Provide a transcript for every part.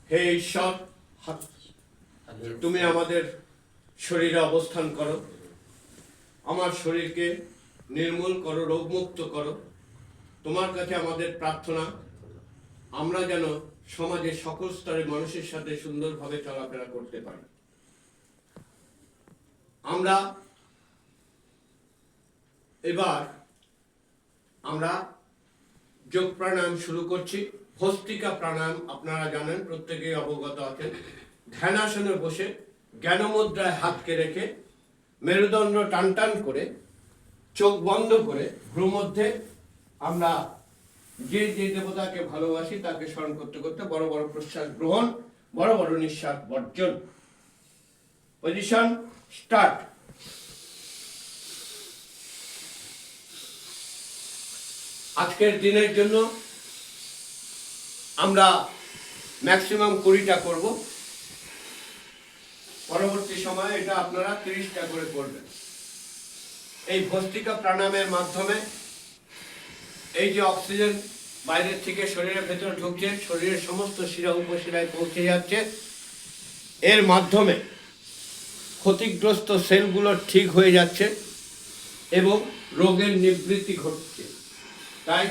হে ঈশ্বর, তুমি আমাদের শরীরে অবস্থান করো, আমার শরীরকে নির্মূল করো, রোগমুক্ত করো। তোমার কাছে আমাদের প্রার্থনা, আমরা যেন সমাজের সকল স্তরের মানুষের সাথে সুন্দরভাবে চলাফেরা করতে পারি। আমরা এবার যোগ প্রাণায়াম শুরু করছি। ভস্ত্রিকা প্রাণায়াম আপনারা জানেন, প্রত্যেকেই অবগত আছেন। ধ্যানাসনে বসে জ্ঞান মুদ্রায় হাতকে রেখে মেরুদণ্ড টান টান করে চোখ বন্ধ করে ভ্রু মধ্যে আমরা যে যে দেবতাকে ভালোবাসি তাকে স্মরণ করতে করতে বড় বড় প্রশ্বাস গ্রহণ, বড় বড় নিঃশ্বাস বর্জন। Position start. আজকের দিনের জন্য আমরা ম্যাক্সিমাম 20টা করব, পরবর্তী সময়ে এটা আপনারা 30টা করে করবেন। এই ভস্ত্রিকা প্রাণায়ামের মাধ্যমে এই যে অক্সিজেন বাইরের থেকে শরীরের ভেতরে ঢুকছে, শরীরের সমস্ত শিরা উপশিরায় পৌঁছে যাচ্ছে, এর মাধ্যমে ক্ষতিগ্রস্ত সেলগুলো ঠিক হয়ে যাচ্ছে এবং রোগের নিবৃত্তি ঘটছে। তাই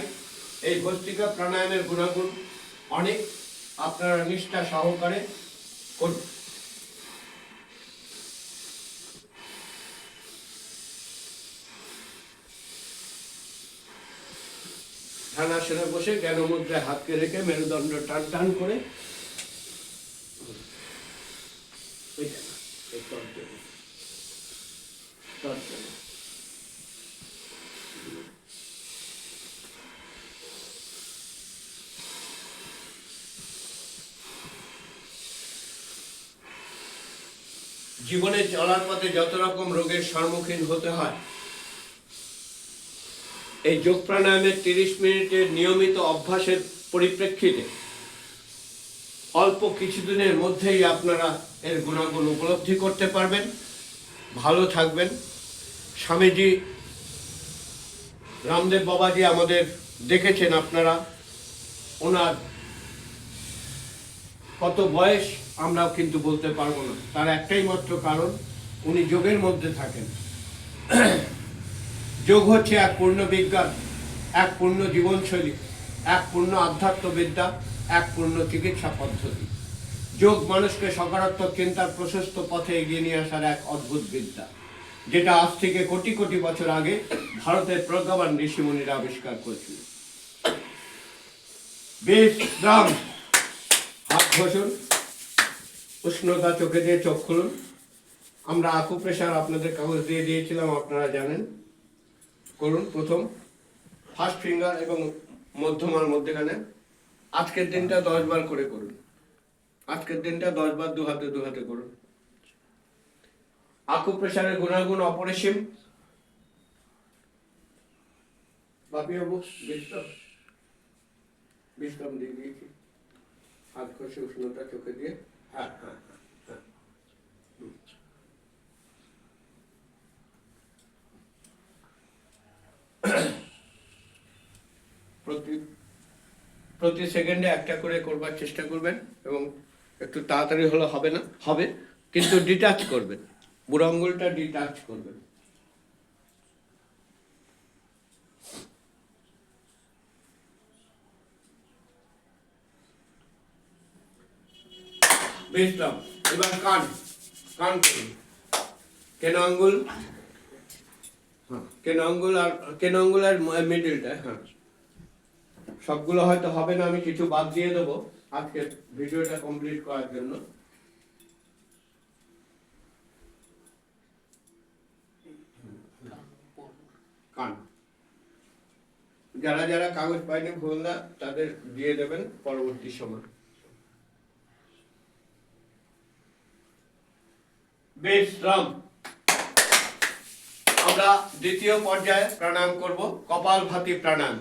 এই ভস্ত্রিকা প্রাণায়ামের গুণাগুণ অনেক, আপনারা নিষ্ঠা সহকারে করুন। ধ্যানাসনে বসে জ্ঞান মুদ্রায় হাতকে রেখে মেরুদণ্ড টান টান করে জীবনে চলার পথে যত রকম রোগের সম্মুখীন হতে হয়, এই যোগ প্রাণায়ামের 30 মিনিটের নিয়মিত অভ্যাসের পরিপ্রেক্ষিতে অল্প কিছুদিনের মধ্যেই আপনারা এর গুণাগুণ উপলব্ধি করতে পারবেন, ভালো থাকবেন। স্বামীজি রামদেব বাবাজি আমাদের দেখেছেন আপনারা, ওনার কত বয়স আমরাও কিন্তু বলতে পারবো না, তার একটাই মাত্র কারণ, উনি যোগের মধ্যে থাকেন। যোগ হচ্ছে এক পূর্ণ বিজ্ঞান, এক পূর্ণ জীবনশৈলী, এক পূর্ণ আধ্যাত্মবিদ্যা, এক পূর্ণ চিকিৎসা পদ্ধতি। যোগ মানুষকে সকারাত্মক চিন্তার প্রশস্ত পথে এগিয়ে নিয়ে আসার এক অদ্ভুত বিদ্যা, যেটা আজ থেকে কোটি কোটি বছর আগে ভারতের প্রজ্ঞাবান ঋষিমুনিরা আবিষ্কার করেছিল। বিশ্রাম, হাত ঘষুন, উষ্ণতা চোখে দিয়ে চোখ খুলুন। আমরা আকুপ্রেশার আপনাদের কাগজ দিয়ে দিয়েছিলাম, আপনারা জানেন। করুন প্রথম ফার্স্ট ফিঙ্গার এবং মধ্যমার মধ্যেখানে। আজকের দিনটা 10 বার করে করুন। আজকের দিনটা 10 বার দু হাতে করুন। আকুপ্রেশারের গুণাগুণ অপরিসীম। বাপি বাবু বিশ্রাম দিয়ে দিয়েছি, হাত ঘষে উষ্ণতা চোখে দিয়ে। হ্যাঁ হ্যাঁ হ্যাঁ। প্রতি সেকেন্ডে একটা করে করবার চেষ্টা করবেন এবং একটু তাড়াতাড়ি হলে হবে না, হবে, কিন্তু ডিটাচ করবেন, বুড়ো আঙ্গুলটা ডিটাচ করবেন। বিশ্রাম। এবার কান করুন। কেন আঙ্গুল, কেন আঙ্গুল আর মিডিলটা। হ্যাঁ, সবগুলো হয়তো হবে না, আমি কিছু বাদ দিয়ে দেবো আজকে ভিডিওটা কমপ্লিট করার জন্য। কান, যারা যারা কাগজ পায়নি ভুলদা তাদের দিয়ে দেবেন পরবর্তী সময়। বিশ্রাম। আমরা দ্বিতীয় পর্যায়ে প্রাণায়াম করব, কপালভাতি প্রাণায়াম।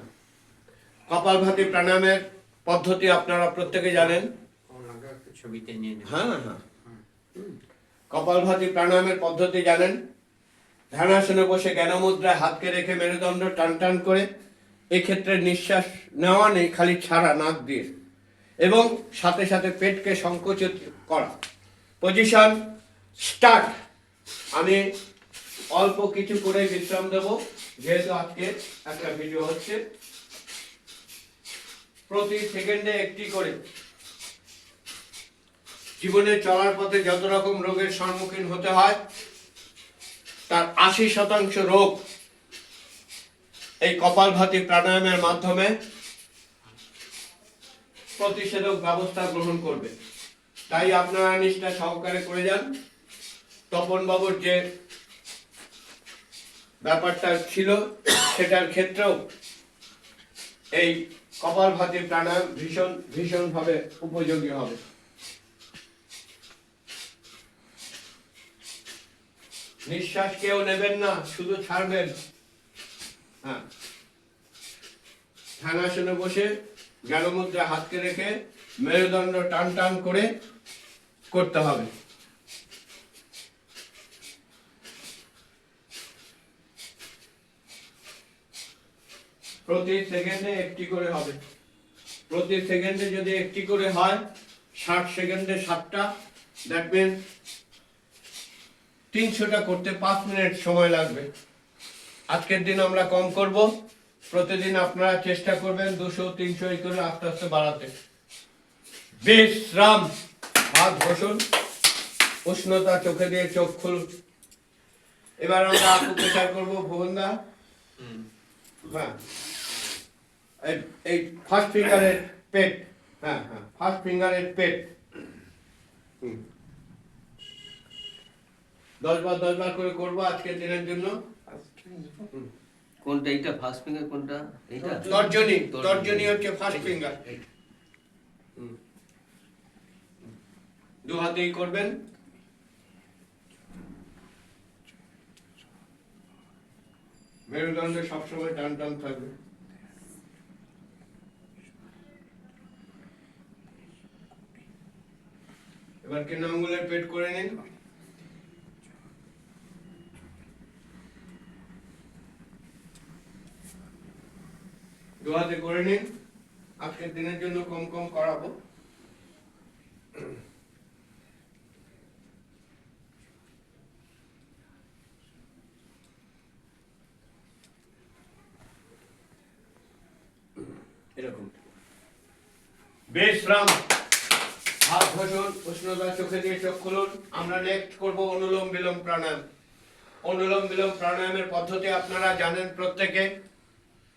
কপালভাতি প্রাণায়ামের পদ্ধতি আপনারা প্রত্যেকে জানেন। হ্যাঁ হ্যাঁ, কপালভাতি প্রাণায়ামের পদ্ধতি জানেন। ধ্যানাসনে বসে জ্ঞান মুদ্রায় হাতকে রেখে মেরুদণ্ড টান টান করে, এক্ষেত্রে নিঃশ্বাস নেওয়া নেই, খালি ছাড়া নাক দিয়ে, এবং সাথে সাথে পেটকে সংকুচিত করা। Position start. আমি অল্প কিছু করে বিশ্রাম দেব, যেহেতু আজকে একটা ভিডিও হচ্ছে। প্রতি সেকেন্ডে একটি করে। জীবনে চলার পথে যত রকম রোগের সম্মুখীন হতে হয় তার 80% রোগ এই কপালভাতি প্রাণায়ামের মাধ্যমে প্রতিষেধক ব্যবস্থা গ্রহণ করবে। তাই আপনারা নিষ্ঠা সহকারে করে যান। তপন বাবুর যে ব্যাপারটা ছিল সেটার ক্ষেত্রেও এই কপালভাতি প্রাণায়াম ভীষণভাবে উপযোগী হবে। নিঃশ্বাস কেউ নেবেন না, শুধু ছাড়বেন। হ্যাঁ, ধ্যানাসনে বসে জ্ঞান মুদ্রা হাতকে রেখে মেরুদণ্ড টান টান করে করতে হবে। প্রতি সেকেন্ডে একটি করে হবে। প্রতি সেকেন্ডে যদি একটি করে হয়, 60 সেকেন্ডে 7টা, দ্যাট মিন 300টা করতে 5 মিনিট সময় লাগবে। আজকের দিন আমরা কম করব, প্রতিদিন আপনারা চেষ্টা করবেন 200-300 করে আস্তে আস্তে বাড়াতে। বিশ্রাম, হাত ঘষুন, উষ্ণতা চোখে দিয়ে চোখ খুলুন। এবার আমরা আকুপ্রেশার করবো। ভুবনদা, হ্যাঁ, এই ফার্স্ট ফিঙ্গারের পেট, হ্যাঁ হ্যাঁ, ফার্স্ট ফিঙ্গারের পেট 10 বার করে করবো আজকের দিনের জন্য। কোনটা এইটা ফার্স্ট ফিঙ্গার, কোনটা এইটা? তর্জনী হচ্ছে ফার্স্ট ফিঙ্গার। দু হাতেই করবেন। মেরুদণ্ড সবসময় টান টান থাকবে। এবার কেন আঙ্গুলের পেট করে নিন। দু হাতে করে নিন। আজকের দিনের জন্য কম কম করাবো। এরকম বিশ্রাম, হাত ঘষুন, উষ্ণতা চোখে দিয়ে চোখ খুলুন। আমরা নেক্সট করব অনুলোম বিলোম প্রাণায়াম। অনুলোম বিলোম প্রাণায়ামের পদ্ধতি আপনারা জানেন প্রত্যেকে।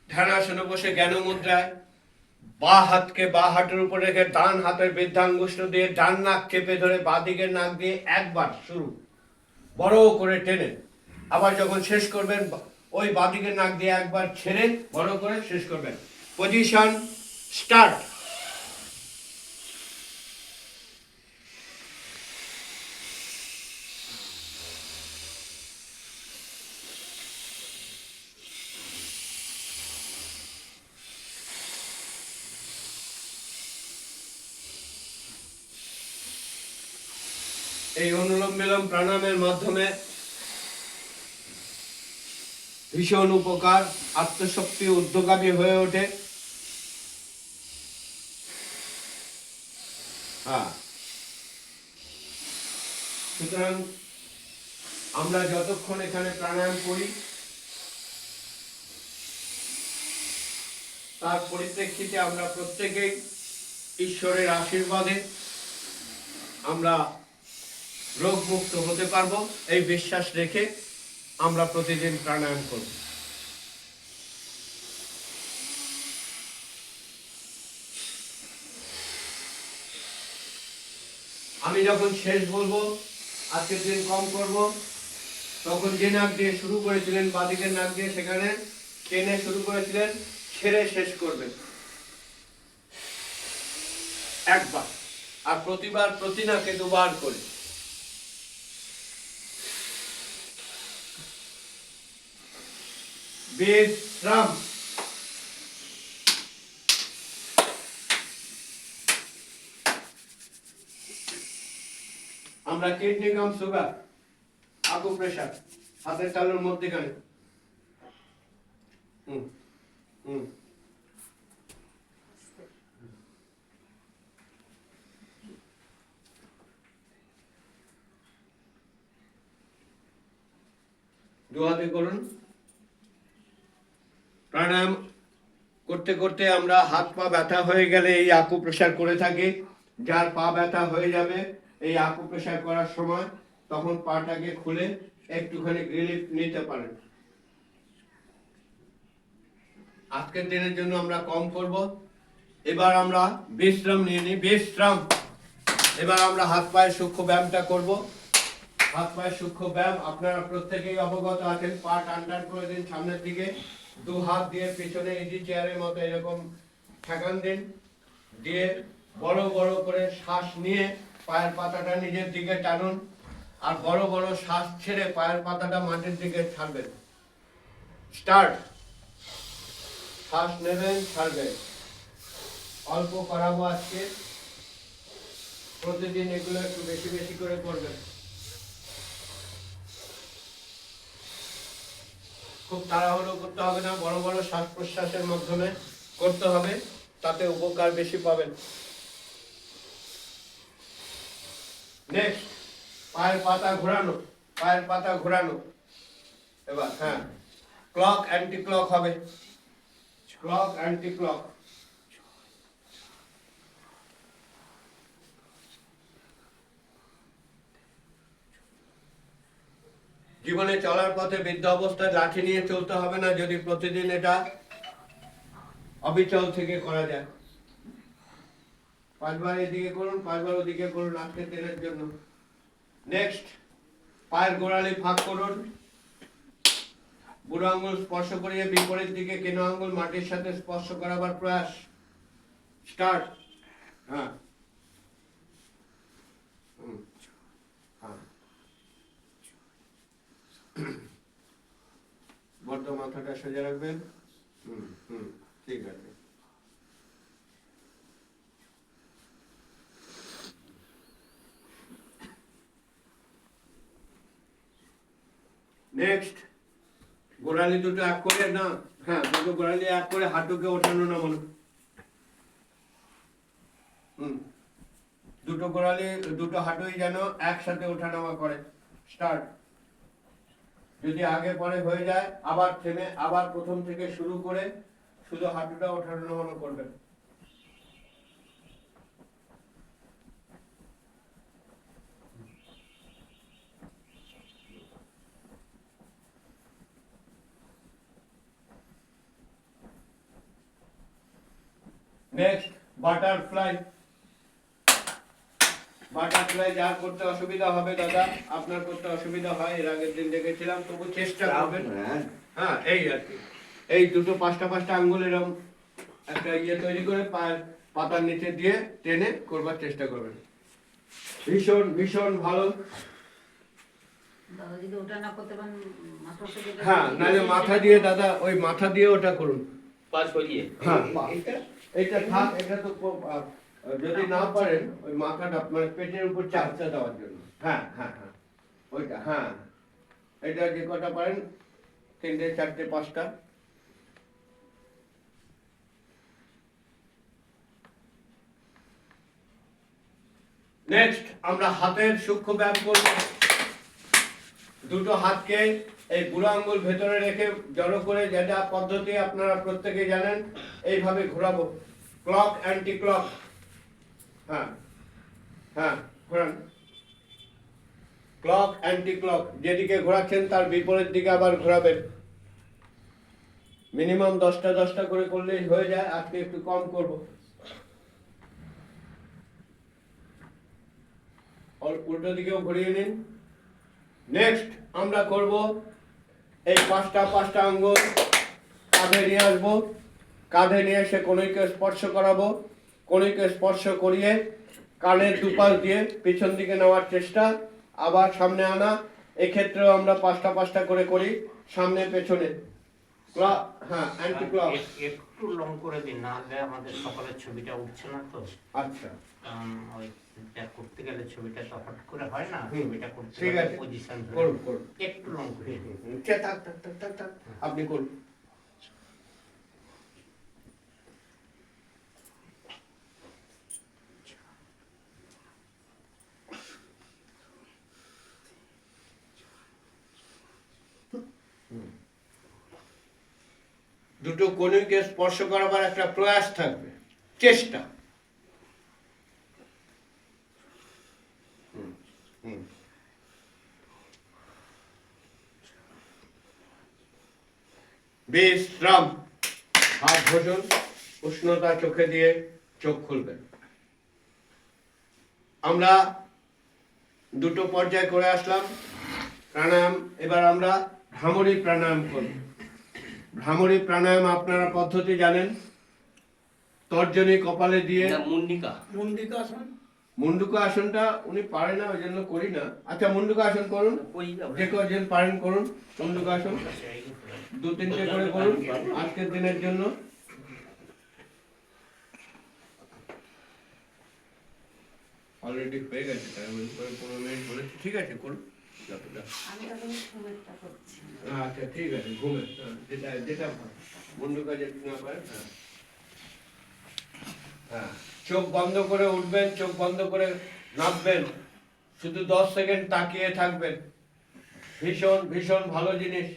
ধ্যানাসনে বসে জ্ঞান মুদ্রায় বাঁ হাতকে বাঁ হাতের উপর রেখে ডান হাতের বৃদ্ধাঙ্গুষ্ঠ দিয়ে ডান নাক চেপে ধরে বাঁ দিকের নাক দিয়ে একবার শুরু বড় করে টেনে, আবার যখন শেষ করবেন ওই বাঁ দিকের নাক দিয়ে একবার ছেড়ে বড় করে শেষ করবেন। Position start. এই অনুলোম বিলোম প্রাণায়ামের মাধ্যমে ভীষণ উপকার, আত্মশক্তি ঊর্ধ্বগামী হয়ে ওঠে। হ্যাঁ, সুতরাং আমরা যতক্ষণ এখানে প্রাণায়াম করি তার পরিপ্রেক্ষিতে আমরা প্রত্যেকেই ঈশ্বরের আশীর্বাদে আমরা রোগমুক্ত হতে পারবো, এই বিশ্বাস রেখে আমরা প্রতিদিন প্রাণায়াম করব। আমি যখন শেষ বলবো, আজকের দিন কম করব, তখন যে নাক দিয়ে শুরু করেছিলেন বাঁদিকের নাক দিয়ে সেখানে টেনে শুরু করেছিলেন, ছেড়ে শেষ করবেন একবার, আর প্রতিবার প্রতি নাকে 2 বার করে। বিশ্রাম। আমরা কিডনি কাম সুগার, আকুপ্রেশার হাতের তালুর মধ্যেখানে। দু হাতে করুন। প্রাণায়াম করতে করতে আমরা হাত পা ব্যথা হয়ে গেলে এই আকুপ্রেশার করে থাকি। যার পা ব্যথা হয়ে যাবে এই আকুপ্রেশার করার সময়, তখন পাটাকে খুলে একটুখানি রিলিফ নিতে পারেন। আজকের দিনের জন্য আমরা কম করব। এবার আমরা বিশ্রাম নিয়ে নিই, বিশ্রাম। এবার আমরা হাত পায়ের সূক্ষ্ম ব্যায়ামটা করব। হাত পায়ের সূক্ষ্ম ব্যায়াম আপনারা প্রত্যেকেই অবগত আছেন। পা টান টান করে দিন সামনের দিকে, দু হাত দিয়ে পেছনে ইজি চেয়ারের মতো এরকম ঠেকান দিন, দিয়ে বড় বড় করে শ্বাস নিয়ে পায়ের পাতাটা নিজের দিকে টানুন, আর বড় বড় শ্বাস ছেড়ে পায়ের পাতাটা মাটির দিকে ছাড়বেন। স্টার্ট। শ্বাস নেবেন, ছাড়বেন। অল্প করাবো আজকে, প্রতিদিন এগুলো একটু বেশি বেশি করে করবেন। খুব তাড়াহুড়ো করতে হবে না, বড় বড় শ্বাস প্রশ্বাসের মাধ্যমে করতে হবে, তাতে উপকার বেশি পাবেন। নেক্সট, পায়ের পাতা ঘোরানো, পায়ের পাতা ঘোরানো। এবার হ্যাঁ, ক্লক অ্যান্টি ক্লক হবে, ক্লক অ্যান্টি ক্লক। জীবনে চলার পথে বৃদ্ধ অবস্থায় লাঠি নিয়ে চলতে হবে না, যদি প্রতিদিন এটা অবিচল থেকে করা যায়। 5 বার এদিকে করুন, 5 বার ওদিকে করুন আজকের দিনের জন্য। নেক্সট, পায়ের গোড়ালি ফাঁক করুন, বুড়ো আঙ্গুল স্পর্শ করিয়ে বিপরীত দিকে কেনো আঙ্গুল মাটির সাথে স্পর্শ করাবার প্রয়াস। স্টার্ট। হ্যাঁ, হ্যাঁ। বদ্ধ মাথাটা সোজা রাখবেন। ঠিক আছে। নেক্সট, গোড়ালি দুটো এক করে না, হ্যাঁ দুটো গোড়ালি এক করে হাঁটুকে ওঠানো নামানো। দুটো গোড়ালি দুটো হাঁটুই যেন একসাথে ওঠানামা করে। স্টার্ট। যদি আগে পরে হয়ে যায় আবার থেমে আবার প্রথম থেকে শুরু করে শুধু হাঁটুটা ওঠানো নামানো করবেন। Next, butterfly. বাটারফ্লাই যার করতে অসুবিধা হবে দাদা, আপনার করতে অসুবিধা হয়, এর আগের দিন দেখেছিলাম, তবু চেষ্টা করবেন। হ্যাঁ, এই আর কি, এই দুটো পাঁচটা পাঁচটা আঙ্গুল এরকম একটা ইয়ে তৈরি করে পায়ের পাতার নিচে দিয়ে টেনে করবার চেষ্টা করবেন। ভীষণ ভীষণ ভালো। দাদা যদি ওটা না করতে পারেন, হ্যাঁ, নাহলে মাথা দিয়ে দাদা, ওই মাথা দিয়ে ওটা করুন। পাঁচ করিয়ে। হ্যাঁ, এটা থাক, এটা তো যদি না পারেন ওই মাথাটা মানে পেটের উপর চাপটা দেওয়ার জন্য। হ্যাঁ হ্যাঁ হ্যাঁ, ওইটা হ্যাঁ, এটা যে কটা পারেন, 3টে 4টে 5টা। নেক্সট, আমরা হাতের সূক্ষ্ম ব্যায়াম করব। দুটো হাতকে এই বুড়ো আঙ্গুল ভেতরে রেখে জড়ো করে, যেটা পদ্ধতি আপনারা প্রত্যেকে জানেন, এইভাবে ঘোরাবো। Clock anti clock. হ্যাঁ হ্যাঁ, ঘোরান। ক্লক অ্যান্টি ক্লক, যেদিকে ঘোরাচ্ছেন তার বিপরীত দিকে আবার ঘোরাবেন। মিনিমাম 10টা 10টা করে করলেই হয়ে যায়, আজকে একটু কম করব। উল্টো দিকেও ঘুরিয়ে নিন। নেক্সট, আমরা করব এই পাঁচটা আঙ্গুল কাঁধে নিয়ে আসবো, কাঁধে নিয়ে এসে কনুইকে স্পর্শ করাবো, কনুইকে স্পর্শ করিয়ে কানের দুপাশ দিয়ে পিছন দিকে নেওয়ার চেষ্টা, আবার সামনে আনা। এক্ষেত্রেও আমরা পাঁচটা করে করি, সামনে পেছনে। ক্লক, হ্যাঁ অ্যান্টি ক্লক। একটু লং করে দিন, নাহলে আমাদের সকালের ছবিটা উঠছে না তো। আচ্ছা, কারণ ওই করতে গেলে ছবিটা তো হট করে হয় না, ছবিটা করতে ঠিক গেলে আছে, পজিশন করুন করুন। একটু লং করে দিন। থাক থাক থাক থাক থাক, আপনি করুন। দুটো কনুইকে স্পর্শ করাবার একটা প্রয়াস থাকবে, চেষ্টা। বিশ্রাম। হাত ঘষুন, উষ্ণতা চোখে দিয়ে চোখ খুলবেন। আমরা দুটো পর্যায় করে আসলাম প্রাণায়াম। এবার আমরা ভ্রামরী প্রাণায়াম করব। ভ্রামরী প্রাণায়াম আপনারা পদ্ধতি জানেন। তর্জনী কপালে দিয়ে না, মুন্ডিকা। মুন্ডুকা আসনটা উনি পারে না, ওই জন্য করি না। আচ্ছা, মুন্ডুকা আসন করুন, করি আমরা। যে কজন পারেন করুন মুন্ডুকা আসন। 2-3টে করে করুন আজকের দিনের জন্য। অলরেডি হয়ে গেছে, তাই আমি 15 মিনিট বলেছি। ঠিক আছে, করুন যতটা। আচ্ছা, ঠিক আছে, ঘুমে। যেটা যেটা মুন্ডুকা যেটা না পারেন। হ্যাঁ, চোখ বন্ধ করে উঠবেন, চোখ বন্ধ করে নামবেন, শুধু 10 সেকেন্ড তাকিয়ে থাকবেন। ভীষণ ভীষণ ভালো জিনিস।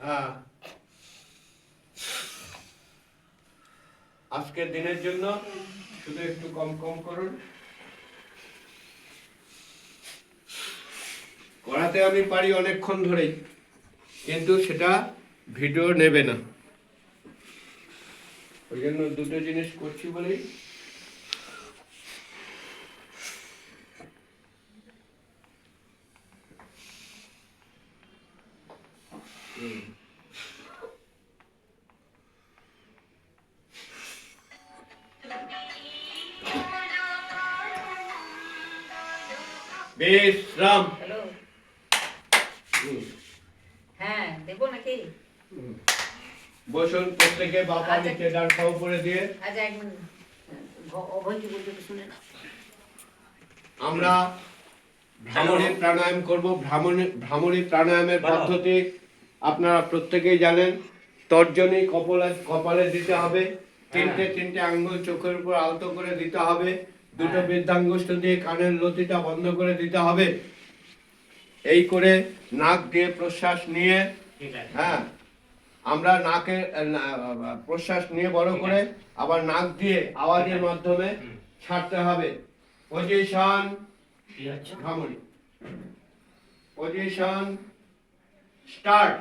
হ্যাঁ, আজকের দিনের জন্য শুধু একটু কম কম করুন। করাতে আমি পারি অনেকক্ষণ ধরেই, কিন্তু সেটা ভিডিও নেবে না, ওই জন্য দুটো জিনিস করছি বলেই। বিশ্রাম। হ্যালো, হুম। হ্যাঁ দেবো নাকি? বসুন, প্রত্যেকে বাবা নিচে, ডান পা উপরে দিয়ে। আচ্ছা, এক মিনিট, অভয় কি বলতে একটু শুনে না। আমরা ভ্রামরী প্রাণায়াম করব। ভ্রামরী প্রাণায়ামের পদ্ধতি আপনারা প্রত্যেকেই জানেন। তর্জনী কপালে দিতে হবে, তিনটে আঙ্গুল চোখের উপর আলতো করে দিতে হবে, দুটো বৃদ্ধাঙ্গুষ্ঠ দিয়ে কানের লতিটা বন্ধ করে দিতে হবে। এই করে নাক দিয়ে প্রশ্বাস নিয়ে, ঠিক আছে। হ্যাঁ, আমরা নাকে প্রশ্বাস নিয়ে বড় করে আবার নাক দিয়ে আওয়াজের মাধ্যমে ছাড়তে হবে। পজিশন, কি হচ্ছে? Bhramari position, start.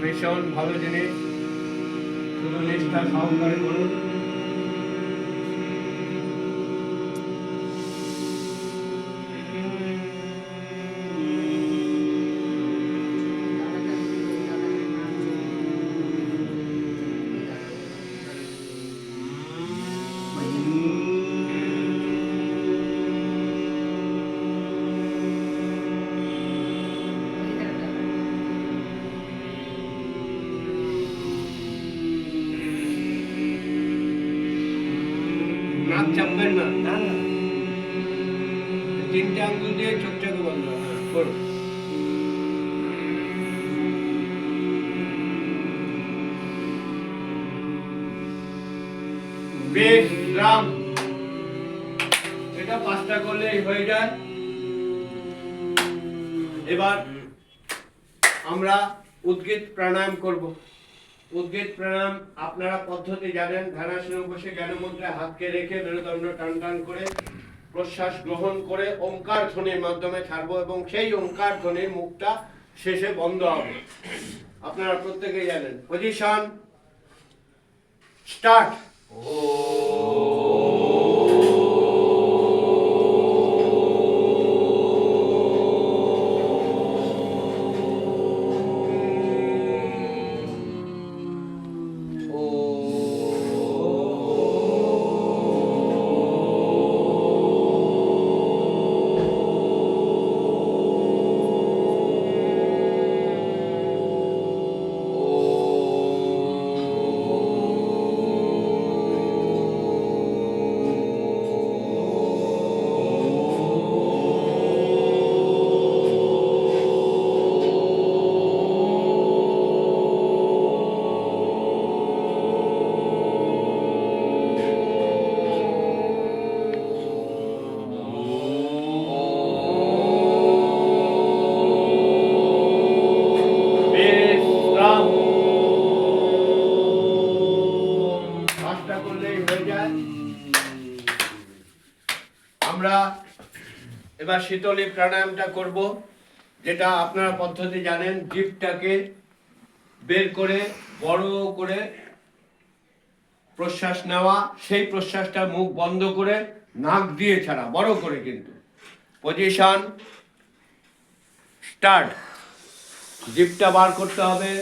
ভীষণ ভালো জিনিস, শুধু নিষ্ঠা সহকারে করুন। নাক চাপবেন না, না না, তিনটে আঙ্গুল দিয়ে চোখটাকে বন্ধ করুন। বিশ্রাম। এটা 5টা করলেই হয়ে যায়। এবার আমরা উদ্গীত প্রাণায়াম করব। উদ্গীত প্রাণায়াম আপনারা পদ্ধতি জানেন। ধ্যানাসনে বসে জ্ঞানমুদ্রায় হাতকে রেখে মেরুদণ্ড টান টান করে প্রশ্বাস গ্রহণ করে ওঙ্কার ধ্বনির মাধ্যমে ছাড়বো, এবং সেই ওঙ্কার ধ্বনির মুখটা শেষে বন্ধ হবে। আপনারা প্রত্যেকেই জানেন। Position, start. আমরা এবার শীতলী প্রাণায়ামটা করব, যেটা আপনারা পদ্ধতি জানেন। জিভটাকে বের করে বড় করে প্রশ্বাস নেওয়া, সেই প্রশ্বাসটা মুখ বন্ধ করে নাক দিয়ে ছাড়া, বড় করে কিন্তু। Position start. জিভটা বার করতে হবে।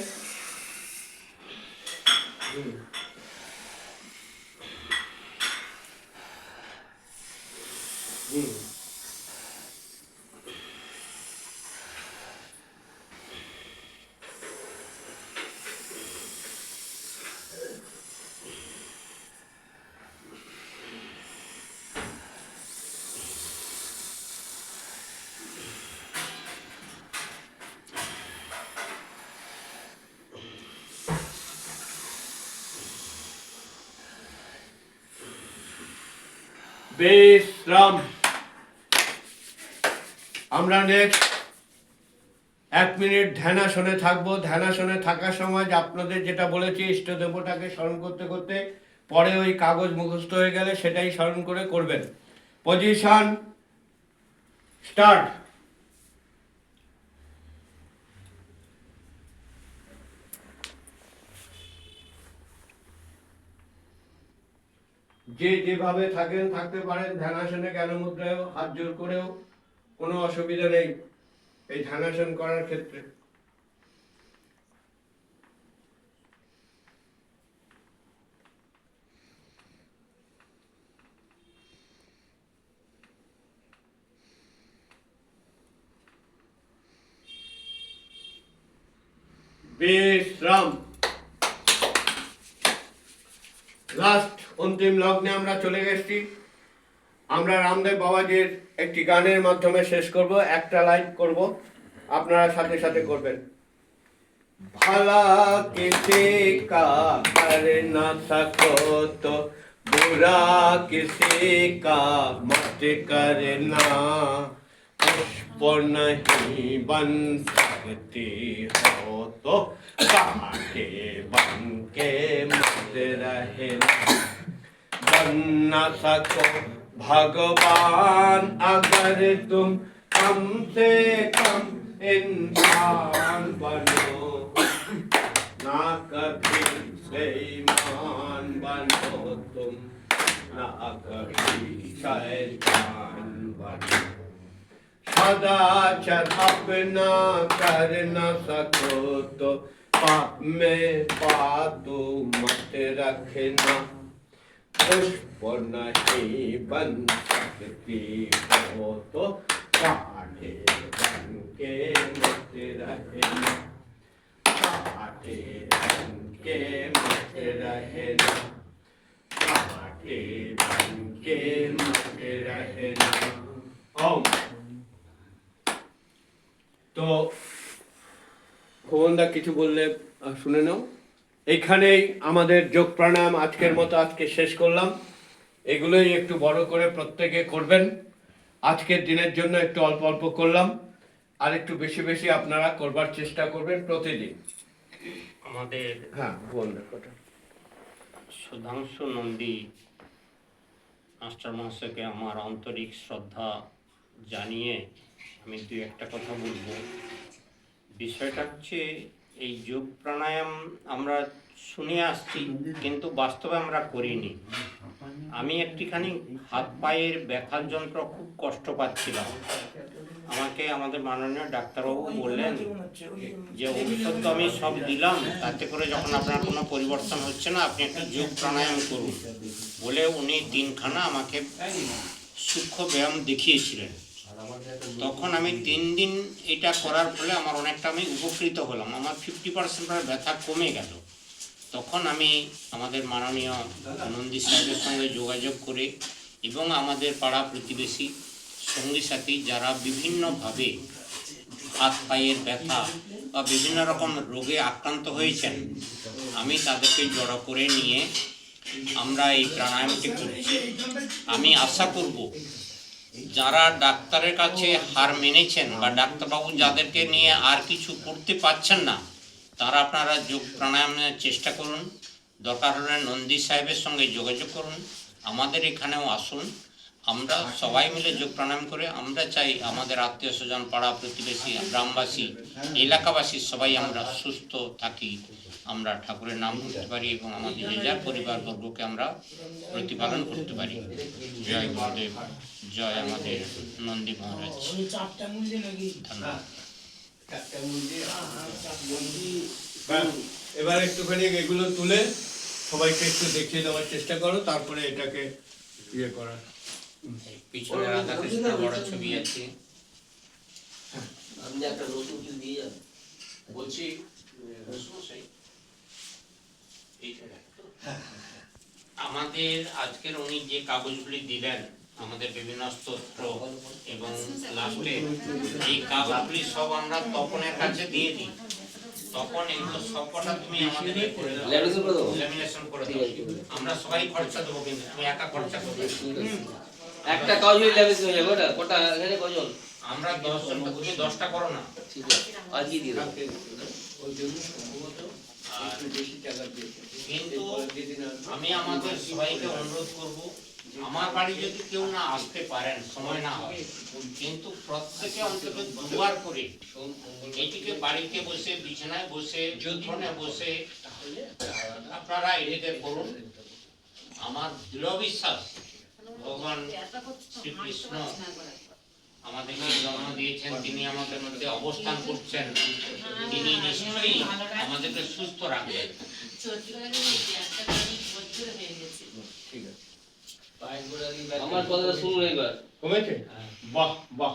বিশ্রাম। আমরা নেক্সট 1 মিনিট ধ্যানাসনে থাকবো। ধ্যানাসনে থাকার সময় যে আপনাদের যেটা বলেছি, ইষ্ট দেবতাকে স্মরণ করতে করতে পরে ওই কাগজ মুখস্থ হয়ে গেলে সেটাই স্মরণ করে করবেন। Position start. যে যেভাবে থাকেন থাকতে পারেন, ধ্যানাসনে জ্ঞান মুদ্রায়ও হাত জোর করেও কোনো অসুবিধা নেই এই ধ্যানাসন করার ক্ষেত্রে। বিশ্রাম। লাস্ট অন্তিম লগ্নে আমরা চলে গেছি। আমরা রামদেব বাবাজির একটি গানের মাধ্যমে শেষ করব। একটা লাইন করব, আপনারা সাথে সাথে করবেন। ভালা কিসি কা कर ना सको तो बुरा किसी का मत करना, पुष्प नहीं बन सकती हो तो कांटे बन के मत रहना। बन ना सको भगवान अगर तुम कम से कम इंसान बनो, ना कभी बेईमान बनो तुम, ना कभी शैतान बनो। सदाचार अपना कर न सको तो पाप में पातू मत रखना, पुष्प नहीं बन सकती हो तो कांटे बन के मत रहना, कांटे बन के मत रहना, कांटे बन के मत रहना। ओम। তো খোকনদা কিছু বললে শুনে নাও। এইখানেই আমাদের যোগ প্রাণায়াম আজকের মতো আজকে শেষ করলাম। এগুলোই একটু বড় করে প্রত্যেকে করবেন। আজকের দিনের জন্য একটু অল্প অল্প করলাম, আর একটু বেশি বেশি আপনারা করবার চেষ্টা করবেন প্রতিদিন। আমাদের হ্যাঁ, বন্ধুর কথা। সুধাংশু নন্দী মাস্টার মহাশয়কে আমার আন্তরিক শ্রদ্ধা জানিয়ে আমি দুই একটা কথা বলবো। বিষয়টা হচ্ছে, এই যোগ প্রাণায়াম আমরা শুনে আসছি কিন্তু বাস্তবে আমরা করিনি। আমি একটিখানি হাত পায়ের ব্যথার যন্ত্র খুব কষ্ট পাচ্ছিলাম। আমাকে আমাদের মাননীয় ডাক্তারবাবু বললেন যে ঔষধ তো আমি সব দিলাম, তাতে করে যখন আপনার কোনো পরিবর্তন হচ্ছে না, আপনি একটা যোগ প্রাণায়াম করুন বলে উনি 3খানা আমাকে সূক্ষ্ম ব্যায়াম দেখিয়েছিলেন। তখন আমি 3 দিন এটা করার ফলে আমার অনেকটা আমি উপকৃত হলাম। আমার 50% ব্যথা কমে গেল। তখন আমি আমাদের মাননীয় নন্দী সাহেবের সঙ্গে যোগাযোগ করে এবং আমাদের পাড়া প্রতিবেশী সঙ্গী সাথী যারা বিভিন্নভাবে হাত পায়ের ব্যথা বা বিভিন্ন রকম রোগে আক্রান্ত হয়েছেন, আমি তাদেরকে জড়ো করে নিয়ে আমরা এই প্রাণায়ামটি করছি। আমি আশা করব যারা ডাক্তারের কাছে হার মেনেছেন বা ডাক্তারবাবু যাদেরকে নিয়ে আর কিছু করতে পারছেন না, তারা আপনারা যোগ প্রাণায়ামের চেষ্টা করুন। দরকার হলে নন্দী সাহেবের সঙ্গে যোগাযোগ করুন, আমাদের এখানেও আসুন। আমরা সবাই মিলে যোগ প্রাণায়াম করে আমরা চাই আমাদের আত্মীয় স্বজন পাড়া প্রতিবেশী গ্রামবাসী এলাকাবাসী সবাই আমরা সুস্থ থাকি, আমরা ঠাকুরের নাম করতে পারি এবং আমাদের যে যার পরিবারবর্গকে আমরা প্রতিপালন করতে পারি। জয় গুরুদেব, জয় আমাদের নন্দী মহারাজ। ধন্যবাদ। এবার একটুখানি এগুলো তুলে সবাইকে একটু দেখিয়ে দেওয়ার চেষ্টা করো, তারপরে এটাকে ইয়ে করা। পিছনে রাধা কৃষ্ণের বড় ছবি আছে। আপনি একটা নতুন কিছু দিয়ে যান। বলছি আমাদের আজকের উনি যে কাগজগুলি দিলেন, আমাদের বিভিন্ন স্তোত্র এবং লাস্টে এই কাগজগুলি সব আমরা তপনের কাছে দিয়ে দিই। তখন এগুলো সবকটা তুমি আমাদের করে দাও, ল্যামিনেশন করে দেবো। ল্যামিনেশন করে দাও। আমরা সবাই খরচা দেবো, কিন্তু তুমি একা খরচা করবে। একটা কাজ হয়ে ল্যামিনেশন হয়ে যাবে। ওটা কটা এখানে কজন? আমরা 10 জন, তুমি 10টা করো না। ঠিক আছে, আজকে দিয়ে দেবো। কিন্তু আমি আমাদের সবাইকে অনুরোধ করব, আমার বাড়ি যদি কেউ না আসতে পারেন, সময় না হয়, কিন্তু প্রত্যেকে অন্তত দুবার করে এটিকে বাড়িতে বসে, বিছানায় বসে, যুদ্ধনে বসে আপনারা এটিকে করুন। আমার দৃঢ় বিশ্বাস ভগবান শ্রীকৃষ্ণ আমাদেরকে জন্ম দিয়েছেন, তিনি আমাদের মধ্যে অবস্থান করছেন, তিনি নিশ্চয়ই আমাদেরকে সুস্থ রাখবেন। আমার কথাটা শুনুন এবার। কমেছে? বাহ বাহ,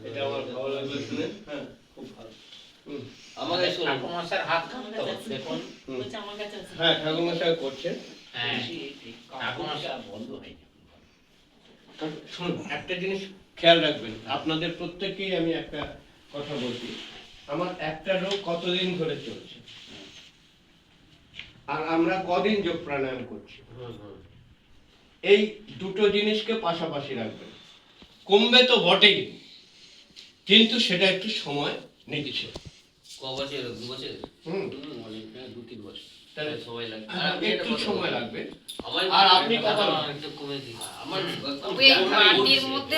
এটা আমার ভালো লাগলো শুনে। হ্যাঁ, খুব ভালো। আমাকে শুনুন। ঠাকুরমশাইয়ের হাত তো দেখুন। হ্যাঁ, ঠাকুরমশাই করছেন। হ্যাঁ, ঠাকুরমশাই বন্ধ হয়নি। শুনুন, একটা জিনিস খেয়াল রাখবেন, আপনাদের প্রত্যেককেই আমি একটা কথা বলছি। আমার একটা রোগ কতদিন ধরে চলছে, আর আমরা কদিন যোগ প্রাণায়াম করছি, এই দুটো জিনিসকে পাশাপাশি রাখবেন। কমবে তো বটেই, কিন্তু সেটা একটু সময় নিচ্ছে। ক বছর? 2 বছর? অনেকটা 2-3 বছর তাহলে সময় লাগবে। একটু সময় লাগবে। আমার আর আপনি কথা একটু কমেছি। আমার ওই মাটির মধ্যে